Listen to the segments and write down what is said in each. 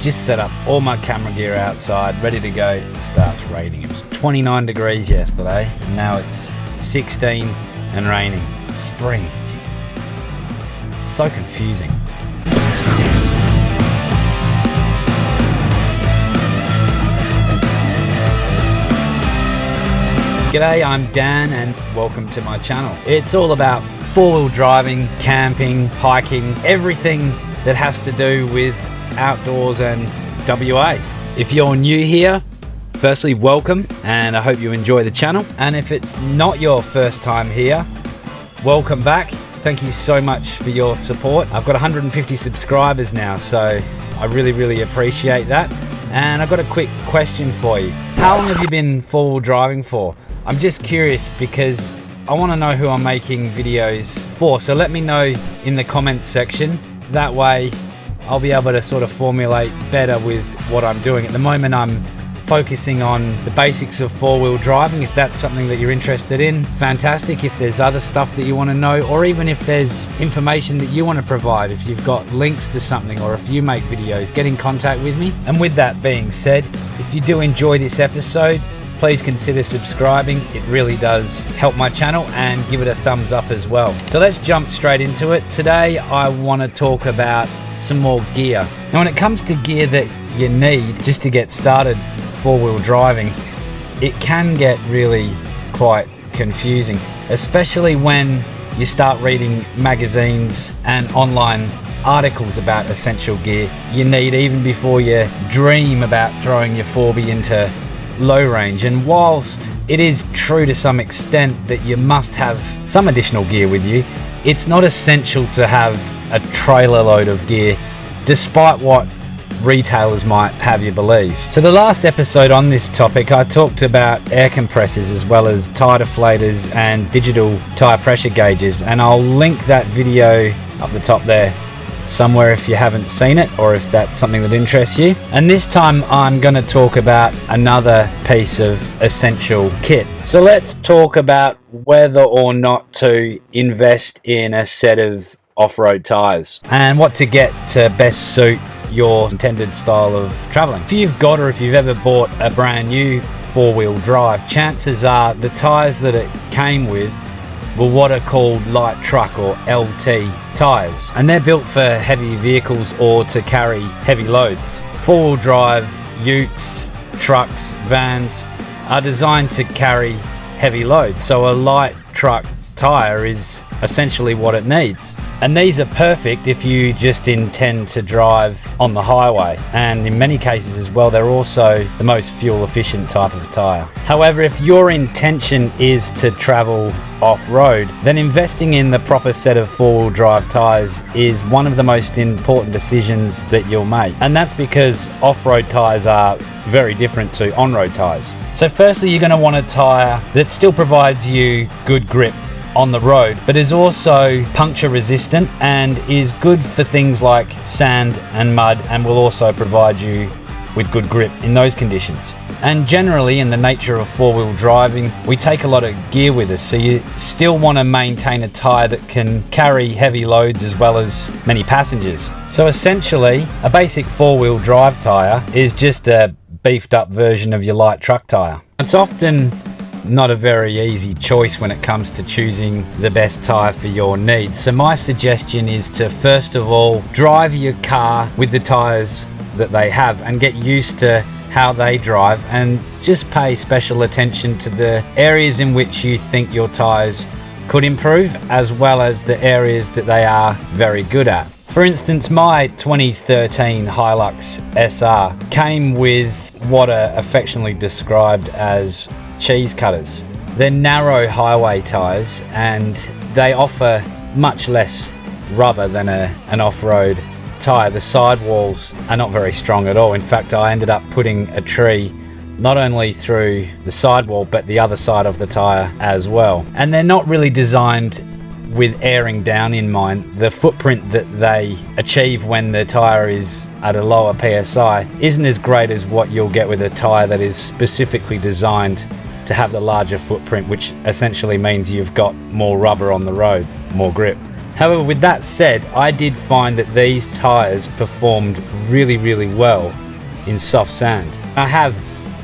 just set up all my camera gear outside, ready to go. It starts raining. It was 29 degrees yesterday, and now it's 16 and raining. Spring. So confusing. G'day, I'm Dan and welcome to my channel. It's all about four-wheel driving, camping, hiking, everything that has to do with outdoors and WA. If you're new here, firstly, welcome, and I hope you enjoy the channel. And if it's not your first time here, welcome back. Thank you so much for your support. I've got 150 subscribers now, so I really appreciate that. And I've got a quick question for you. How long have you been four-wheel driving for? I'm just curious because I want to know who I'm making videos for. So let me know in the comments section. That way I'll be able to sort of formulate better with what I'm doing. At the moment I'm focusing on the basics of four-wheel driving. If that's something that you're interested in, fantastic. If there's other stuff that you want to know, or even if there's information that you want to provide, if you've got links to something, or if you make videos, get in contact with me. And with that being said, if you do enjoy this episode, please consider subscribing. It really does help my channel, and give it a thumbs up as well. So let's jump straight into it. Today I want to talk about some more gear. Now when it comes to gear that you need just to get started four-wheel driving, it can get really quite confusing, especially when you start reading magazines and online articles about essential gear you need even before you dream about throwing your 4B into low range. And whilst it is true to some extent that you must have some additional gear with you, it's not essential to have a trailer load of gear, despite what retailers might have you believe. So the last episode on this topic, I talked about air compressors as well as tire deflators and digital tire pressure gauges, and I'll link that video up the top there somewhere if you haven't seen it, or if that's something that interests you. And this time I'm going to talk about another piece of essential kit. So let's talk about whether or not to invest in a set of off-road tires and what to get to best suit your intended style of traveling. If you've got, or if you've ever bought a brand new four-wheel drive, chances are the tires that it came with were what are called light truck or LT tires, and they're built for heavy vehicles or to carry heavy loads. Four-wheel drive utes, trucks, vans are designed to carry heavy loads, so a light truck tire is essentially what it needs. And these are perfect if you just intend to drive on the highway, and in many cases as well, they're also the most fuel efficient type of tire. However, if your intention is to travel off-road, then investing in the proper set of four-wheel drive tires is one of the most important decisions that you'll make. And that's because off-road tires are very different to on-road tires. So firstly, you're going to want a tire that still provides you good grip on the road, but is also puncture resistant and is good for things like sand and mud, and will also provide you with good grip in those conditions. And generally, in the nature of four-wheel driving, we take a lot of gear with us, so you still want to maintain a tire that can carry heavy loads as well as many passengers. So essentially, a basic four-wheel drive tire is just a beefed up version of your light truck tire. It's often not a very easy choice when it comes to choosing the best tire for your needs. So my suggestion is to first of all drive your car with the tires that they have and get used to how they drive, and just pay special attention to the areas in which you think your tires could improve, as well as the areas that they are very good at. For instance, my 2013 Hilux SR came with what are affectionately described as cheese cutters. They're narrow highway tires, and they offer much less rubber than an off-road tire. The sidewalls are not very strong at all. In fact, I ended up putting a tree not only through the sidewall but the other side of the tire as well. And they're not really designed with airing down in mind. The footprint that they achieve when the tire is at a lower PSI isn't as great as what you'll get with a tire that is specifically designed to have the larger footprint, which essentially means you've got more rubber on the road, more grip. However, with that said, I did find that these tyres performed really well in soft sand. I have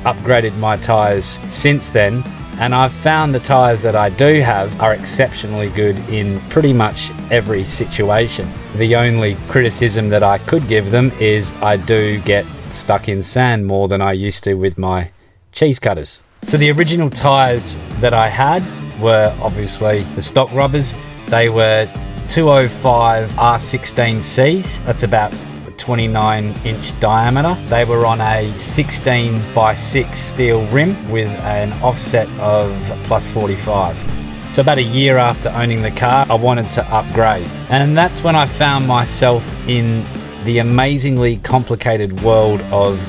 upgraded my tyres since then, and I've found the tyres that I do have are exceptionally good in pretty much every situation. The only criticism that I could give them is I do get stuck in sand more than I used to with my cheese cutters. So the original tyres that I had were obviously the stock rubbers. They were 205 R16Cs. That's about 29-inch diameter. They were on a 16x6 steel rim with an offset of +45. So about a year after owning the car, I wanted to upgrade. And that's when I found myself in the amazingly complicated world of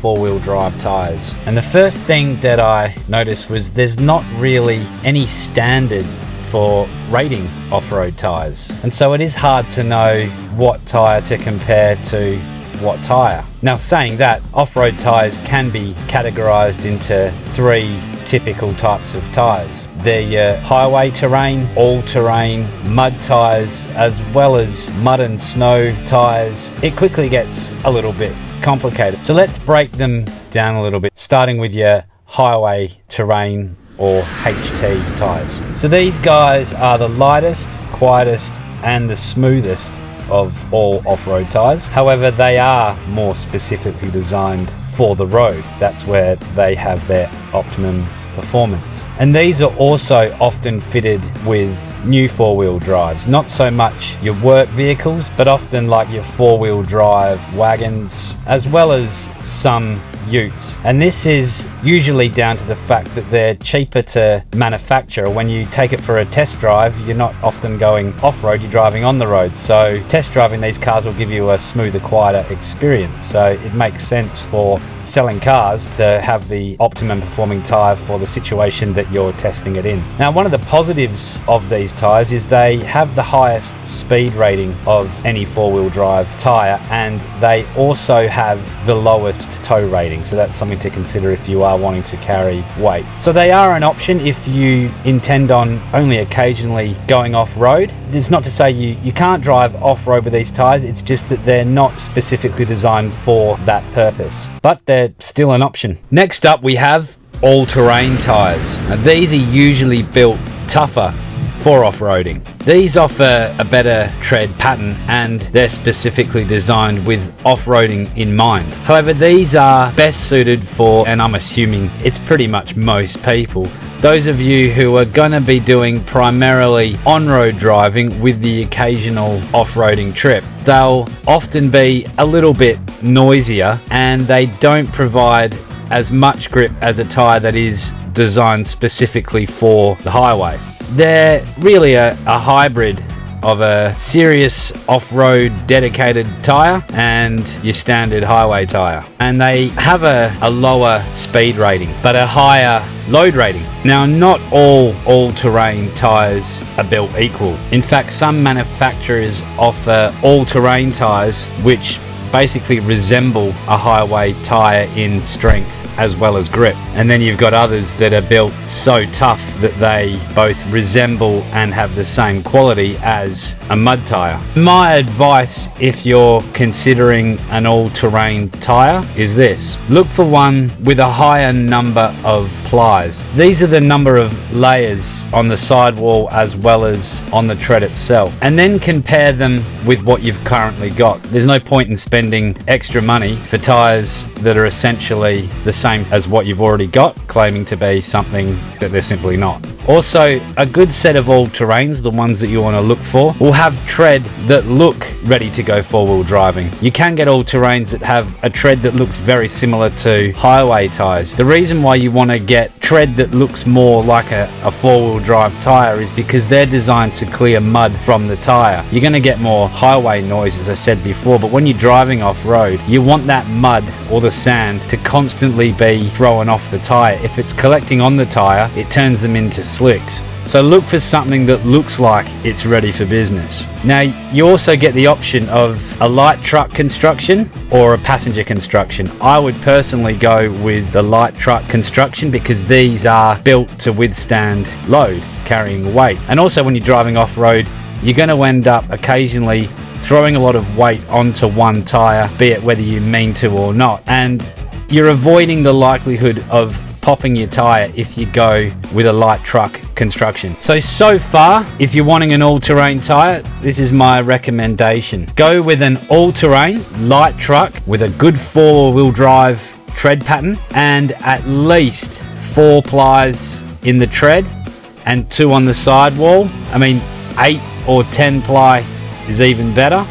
four-wheel drive tyres. And the first thing that I noticed was there's not really any standard for rating off-road tyres, and so it is hard to know what tyre to compare to what tyre. Now, saying that, off-road tyres can be categorised into three typical types of tyres. They're your highway terrain, all-terrain, mud tyres, as well as mud and snow tyres. It quickly gets a little bit complicated, so let's break them down a little bit, starting with your highway terrain or HT tyres. So these guys are the lightest, quietest and the smoothest of all off-road tyres. However, they are more specifically designed for the road. That's where they have their optimum performance. And these are also often fitted with new four-wheel drives, not so much your work vehicles, but often like your four-wheel drive wagons, as well as some utes. And this is usually down to the fact that they're cheaper to manufacture. When you take it for a test drive, you're not often going off-road, you're driving on the road. So test driving these cars will give you a smoother, quieter experience. So it makes sense for selling cars to have the optimum performing tyre for the situation that you're testing it in. Now, one of the positives of these tyres is they have the highest speed rating of any four-wheel drive tyre, and they also have the lowest tow rating. So that's something to consider if you are wanting to carry weight. So they are an option if you intend on only occasionally going off-road. It's not to say you can't drive off-road with these tyres, it's just that they're not specifically designed for that purpose. But they're still an option. Next up, we have all-terrain tyres. Now, these are usually built tougher for off-roading. These offer a better tread pattern and they're specifically designed with off-roading in mind. However, these are best suited for, and I'm assuming it's pretty much most people, those of you who are going to be doing primarily on-road driving with the occasional off-roading trip. They'll often be a little bit noisier and they don't provide as much grip as a tyre that is designed specifically for the highway. They're really a hybrid of a serious off-road dedicated tyre and your standard highway tyre. And they have a lower speed rating, but a higher load rating. Now, not all terrain tyres are built equal. In fact, some manufacturers offer all-terrain tyres which basically resemble a highway tyre in strength as well as grip. And then you've got others that are built so tough that they both resemble and have the same quality as a mud tyre. My advice if you're considering an all-terrain tyre is this: look for one with a higher number of plies. These are the number of layers on the sidewall as well as on the tread itself, and then compare them with what you've currently got. There's no point in spending extra money for tyres that are essentially the same as what you've already got, claiming to be something that they're simply not. Also, a good set of all-terrains, the ones that you want to look for, will have tread that look ready to go four-wheel driving. You can get all-terrains that have a tread that looks very similar to highway tyres. The reason why you want to get tread that looks more like a four-wheel drive tyre is because they're designed to clear mud from the tyre. You're going to get more highway noise, as I said before, but when you're driving off-road, you want that mud or the sand to constantly be thrown off the tyre. If it's collecting on the tyre, it turns them into slicks. So look for something that looks like it's ready for business. Now, you also get the option of a light truck construction or a passenger construction. I would personally go with the light truck construction because these are built to withstand load, carrying weight. And also when you're driving off-road, you're going to end up occasionally throwing a lot of weight onto one tyre, be it whether you mean to or not, and you're avoiding the likelihood of popping your tyre if you go with a light truck construction. So far, if you're wanting an all-terrain tyre, this is my recommendation. Go with an all-terrain light truck with a good four-wheel drive tread pattern and at least 4 plies in the tread and 2 on the sidewall. I mean, 8 or 10 ply is even better,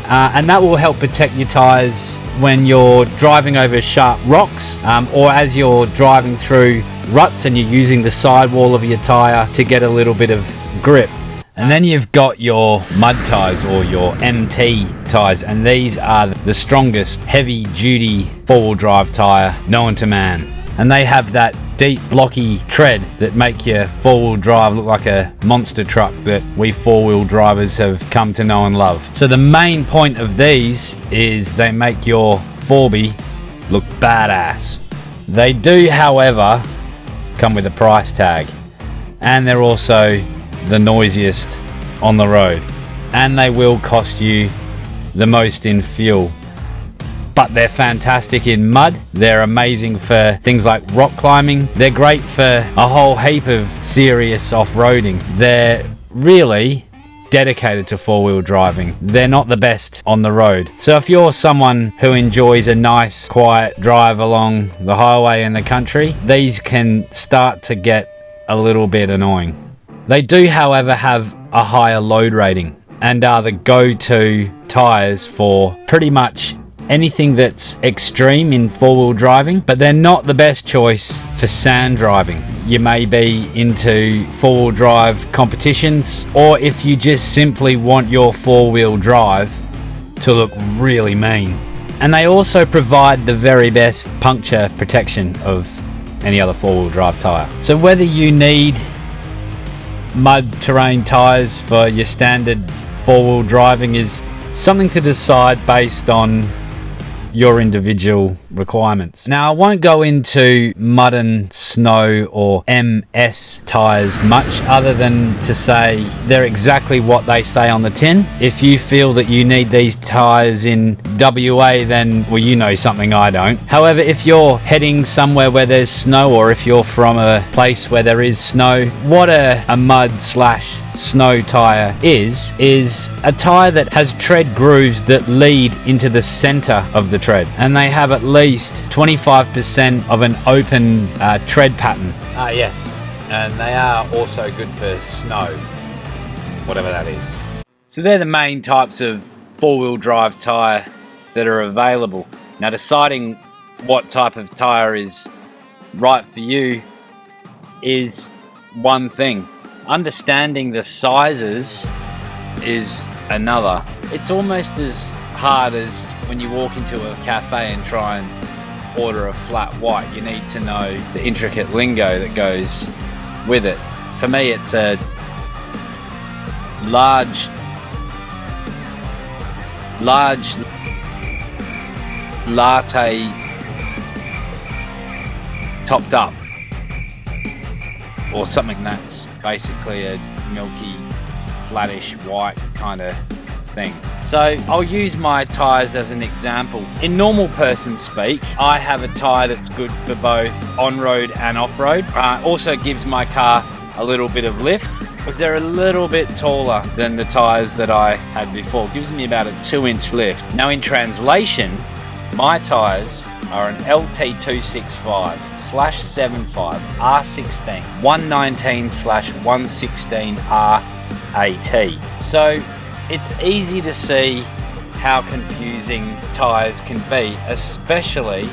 and that will help protect your tyres when you're driving over sharp rocks, or as you're driving through ruts and you're using the sidewall of your tyre to get a little bit of grip. And then you've got your mud tyres or your MT tyres, and these are the strongest heavy duty four-wheel drive tyre known to man, and they have that deep blocky tread that make your four-wheel drive look like a monster truck that we four-wheel drivers have come to know and love. So the main point of these is they make your 4B look badass. They do, however, come with a price tag, and they're also the noisiest on the road, and they will cost you the most in fuel. But they're fantastic in mud. They're amazing for things like rock climbing. They're great for a whole heap of serious off-roading. They're really dedicated to four-wheel driving. They're not the best on the road. So if you're someone who enjoys a nice quiet drive along the highway in the country, these can start to get a little bit annoying. They do, however, have a higher load rating and are the go-to tyres for pretty much anything that's extreme in four-wheel driving, but they're not the best choice for sand driving. You may be into four-wheel drive competitions, or if you just simply want your four-wheel drive to look really mean. And they also provide the very best puncture protection of any other four-wheel drive tyre. So whether you need mud terrain tyres for your standard four-wheel driving is something to decide based on your individual requirements. Now, I won't go into mud and snow or MS tyres much, other than to say they're exactly what they say on the tin. If you feel that you need these tyres in WA, then, well, you know something I don't. However, if you're heading somewhere where there's snow, or if you're from a place where there is snow, what a mud/snow tyre is a tyre that has tread grooves that lead into the center of the tread, and they have at least 25% of an open tread pattern. Yes, and they are also good for snow, whatever that is. So they're the main types of four-wheel drive tyre that are available. Now, deciding what type of tyre is right for you is one thing. Understanding the sizes is another. It's almost as hard as when you walk into a cafe and try and order a flat white. You need to know the intricate lingo that goes with it. For me, it's a large latte topped up, or something that's basically a milky, flattish white kind of thing. So I'll use my tyres as an example. In normal person speak, I have a tyre that's good for both on-road and off-road. Also gives my car a little bit of lift, because they're a little bit taller than the tyres that I had before. Gives me about a 2-inch lift. Now, in translation, my tyres are an LT265/75 R16 119/116 RAT. So it's easy to see how confusing tyres can be, especially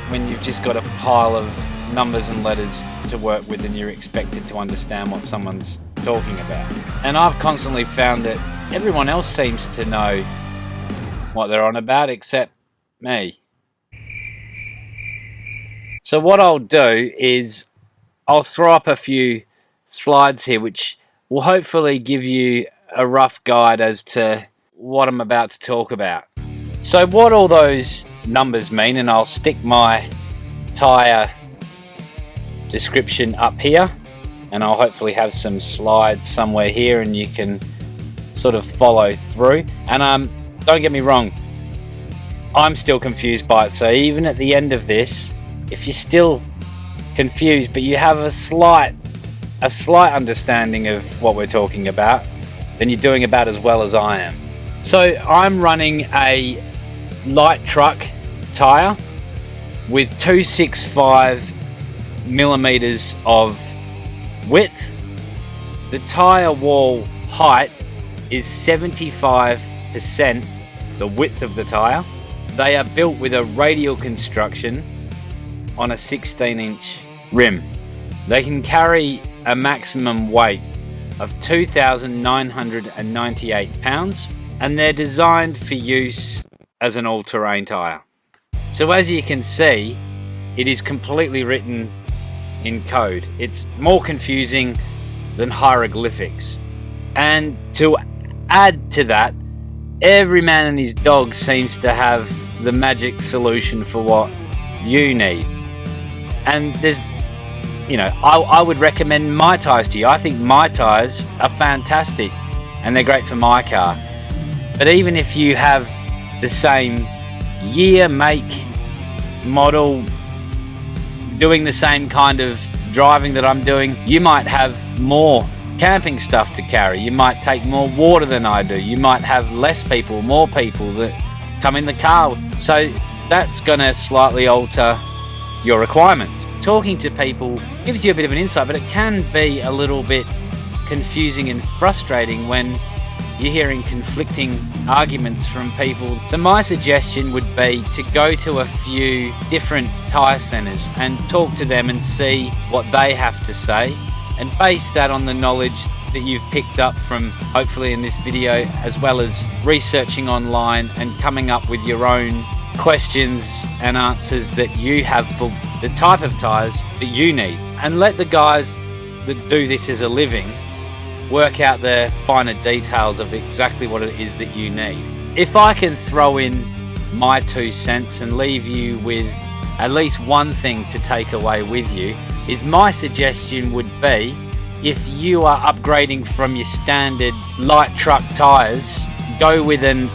when you've just got a pile of numbers and letters to work with and you're expected to understand what someone's talking about. And I've constantly found that everyone else seems to know what they're on about except me. So what I'll do is I'll throw up a few slides here which will hopefully give you a rough guide as to what I'm about to talk about. So what all those numbers mean, and I'll stick my tyre description up here, and I'll hopefully have some slides somewhere here and you can sort of follow through. And don't get me wrong, I'm still confused by it. So even at the end of this, if you're still confused but you have a slight understanding of what we're talking about, then you're doing about as well as I am. So I'm running a light truck tyre with 265 millimeters of width. The tyre wall height is 75% the width of the tyre. They are built with a radial construction on a 16-inch rim. They can carry a maximum weight of 2,998 pounds, and they're designed for use as an all-terrain tyre. So as you can see, it is completely written in code. It's more confusing than hieroglyphics. And to add to that, every man and his dog seems to have the magic solution for what you need. And there's, I would recommend my tyres to you. I think my tyres are fantastic and they're great for my car. But even if you have the same year, make, model, doing the same kind of driving that I'm doing, you might have more camping stuff to carry. You might take more water than I do. You might have less people, more people that come in the car. So that's going to slightly alter your requirements. Talking to people gives you a bit of an insight, but it can be a little bit confusing and frustrating when you're hearing conflicting arguments from people. So my suggestion would be to go to a few different tyre centres and talk to them and see what they have to say, and base that on the knowledge that you've picked up from, hopefully in this video, as well as researching online and coming up with your own questions and answers that you have for the type of tyres that you need. And let the guys that do this as a living work out the finer details of exactly what it is that you need. If I can throw in my 2 cents and leave you with at least one thing to take away with you, is my suggestion would be, if you are upgrading from your standard light truck tyres, go with an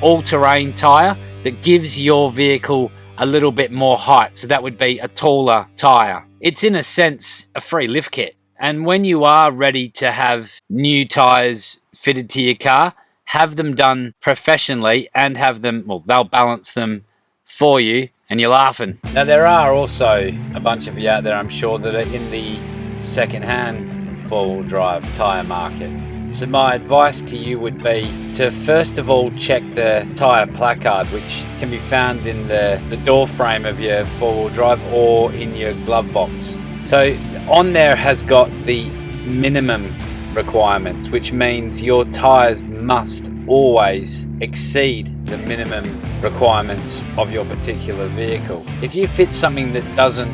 all-terrain tyre that gives your vehicle a little bit more height. So that would be a taller tyre. It's in a sense a free lift kit. And when you are ready to have new tyres fitted to your car, have them done professionally and have them, well, they'll balance them for you and you're laughing. Now there are also a bunch of you out there, I'm sure, that are in the second-hand four-wheel drive tyre market. So my advice to you would be to first of all check the tyre placard, which can be found in the door frame of your four-wheel drive or in your glove box. So on there has got the minimum requirements, which means your tyres must always exceed the minimum requirements of your particular vehicle. If you fit something that doesn't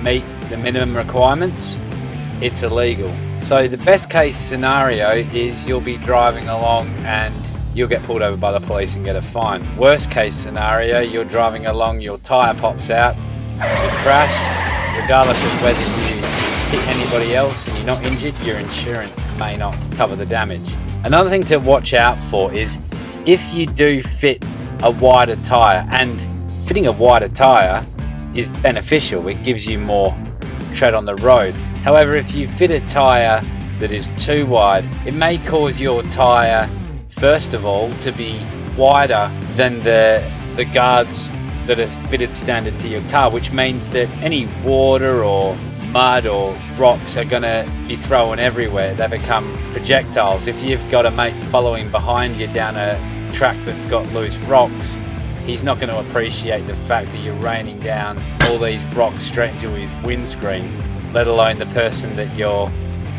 meet the minimum requirements, it's illegal. So the best case scenario is you'll be driving along and you'll get pulled over by the police and get a fine. Worst case scenario, you're driving along, your tyre pops out, you crash. Regardless of whether you hit anybody else and you're not injured, your insurance may not cover the damage. Another thing to watch out for is if you do fit a wider tyre, and fitting a wider tyre is beneficial, it gives you more tread on the road. However, if you fit a tyre that is too wide, it may cause your tyre, first of all, to be wider than the guards that is fitted standard to your car, which means that any water or mud or rocks are going to be thrown everywhere. They become projectiles. If you've got a mate following behind you down a track that's got loose rocks, he's not going to appreciate the fact that you're raining down all these rocks straight into his windscreen, let alone the person that you're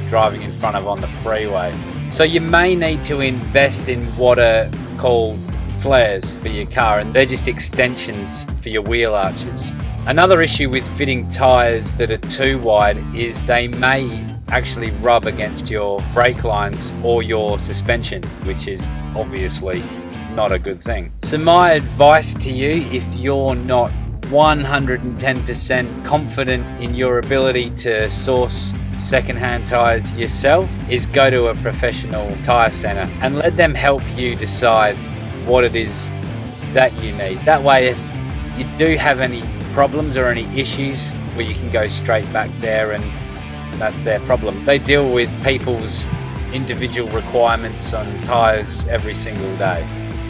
driving in front of on the freeway. So you may need to invest in what are called flares for your car, and they're just extensions for your wheel arches. Another issue with fitting tyres that are too wide is they may actually rub against your brake lines or your suspension, which is obviously not a good thing. So my advice to you, if you're not 110% confident in your ability to source secondhand tyres yourself is go to a professional tyre centre and let them help you decide what it is that you need. That way, if you do have any problems or any issues, well, you can go straight back there and that's their problem. They deal with people's individual requirements on tyres every single day.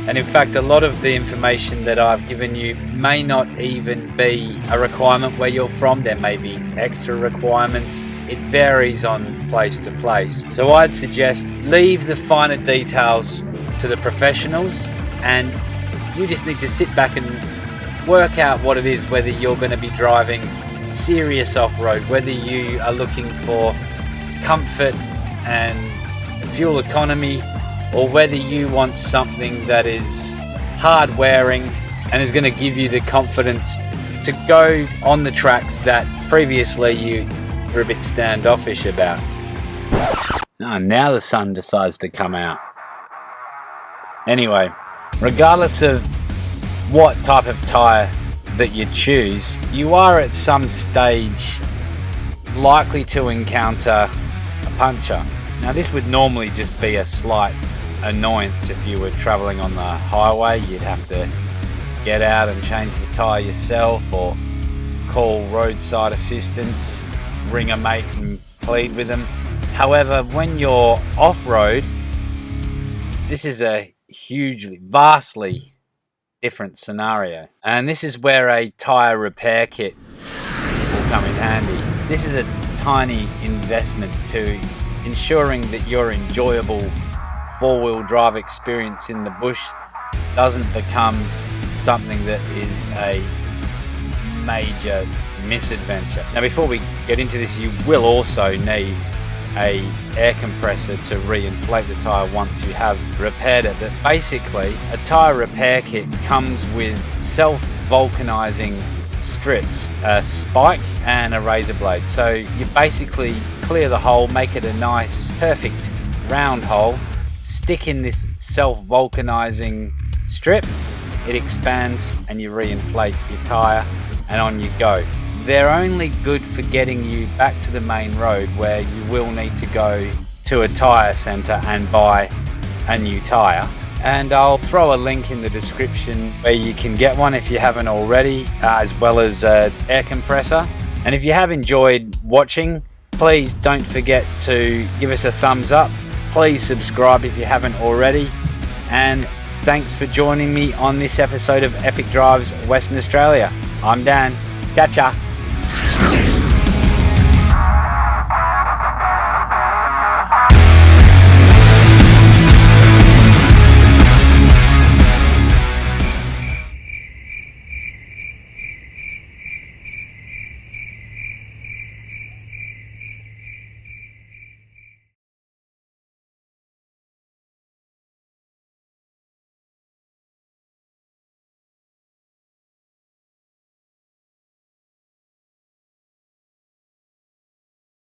And in fact, a lot of the information that I've given you may not even be a requirement where you're from. There may be extra requirements. It varies on place to place. So I'd suggest leave the finer details to the professionals, and you just need to sit back and work out what it is, whether you're going to be driving serious off-road, whether you are looking for comfort and fuel economy, or whether you want something that is hard wearing and is going to give you the confidence to go on the tracks that previously you were a bit standoffish about. Now the sun decides to come out. Anyway, regardless of what type of tyre that you choose, you are at some stage likely to encounter a puncture. Now this would normally just be a slight annoyance if you were traveling on the highway. You'd have to get out and change the tyre yourself, or call roadside assistance, ring a mate and plead with them. However, when you're off-road, this is a vastly different scenario, and this is where a tyre repair kit will come in handy. This is a tiny investment to ensuring that your enjoyable four-wheel drive experience in the bush doesn't become something that is a major misadventure. Now, before we get into this, you will also need a air compressor to reinflate the tyre once you have repaired it. But basically, a tyre repair kit comes with self-vulcanizing strips, a spike and a razor blade. So you basically clear the hole, make it a nice, perfect round hole, stick in this self-vulcanizing strip, it expands and you reinflate your tyre and on you go. They're only good for getting you back to the main road, where you will need to go to a tyre centre and buy a new tyre. And I'll throw a link in the description where you can get one if you haven't already, as well as an air compressor. And if you have enjoyed watching, please don't forget to give us a thumbs up. Please subscribe if you haven't already. And thanks for joining me on this episode of Epic Drives Western Australia. I'm Dan. Catch ya.